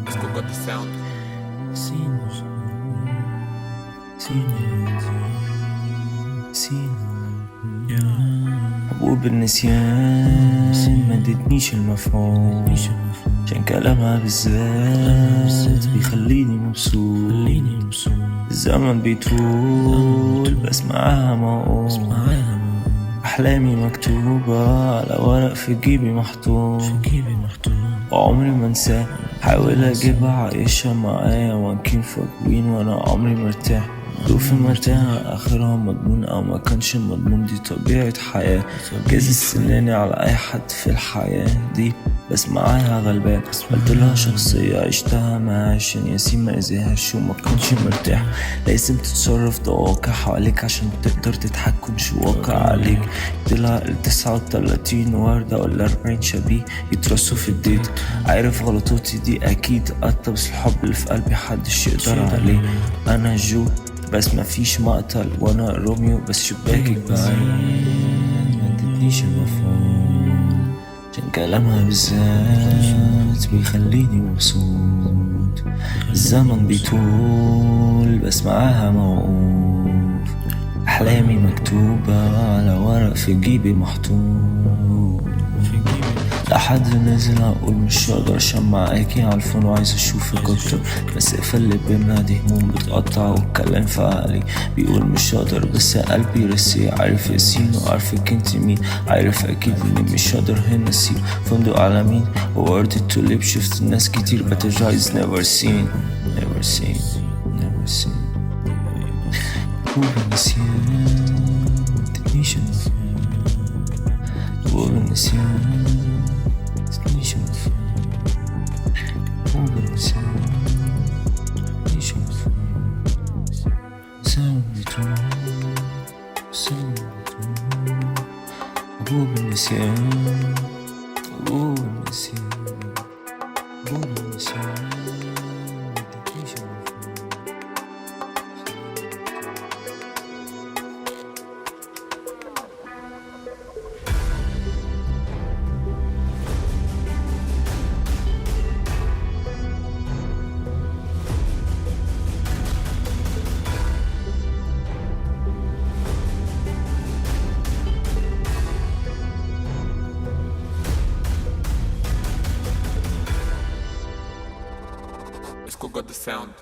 Let's go got the sound. حبوب النسيان ما ادتنيش المفعول، عشان كلامها بالذات بيخليني مبسوط. الزمن بيطول بس معاها موعود، أحلامي مكتوبة على ورق في جيبي محطوط، وعمري ما انساه. حاول اجيبها عايشة معايا وانكين فاكرين وانا عمري مرتاح. ظروفي مرتاحة اخرها مضمون او ما كانش مضمون، دي طبيعة حياة. جايز السناني على اي حد في الحياة دي، بس معاها غلبان. قلتلها شخصية عشتها معاها عشان ياسين ما يزهقش وما كانش مرتاح. لازم تتصرف، ده واقع حواليك عشان تقدر تتحكم شو واقع عليك. قلتلها 39 وردة ولا 40 شبيه يترصوا في الديت. عارف غلطاتي دي اكيد قطة، بس الحب اللي في قلبي حدش يقدر عليه. انا جو بس مفيش مقتل، وانا روميو بس شباكك بعيد. ما ادتنيش المفعول، عشان كلامها بالذات بيخليني مبسوط. الزمن بيطول بس معاها موقوف، أحلامي مكتوبة على ورق في جيبي محطوط. لحد نزل هقول مش هقدر عشان معاكي عالفون وعايز اشوفك اكتر. بس اللي بينا دي هموم بتقطع والكلام في عقلي بيقول مش هقدر، بس قلبي رسي. عارف ياسين وعارفك انت مين، عارف اكيد اني مش هقدر هنا اسيب فندق على مين وورد التوليب. شفت ناس كتير but the eyes never seen. هو النسيان متدنيش المفعول، هو النسيان متدنيش المفعول، هو النسيان متدنيش المفعول. ساوند بيطول هو النسيان، هو النسيان، هو النسيان متدنيش المفعول. Let's go got the sound.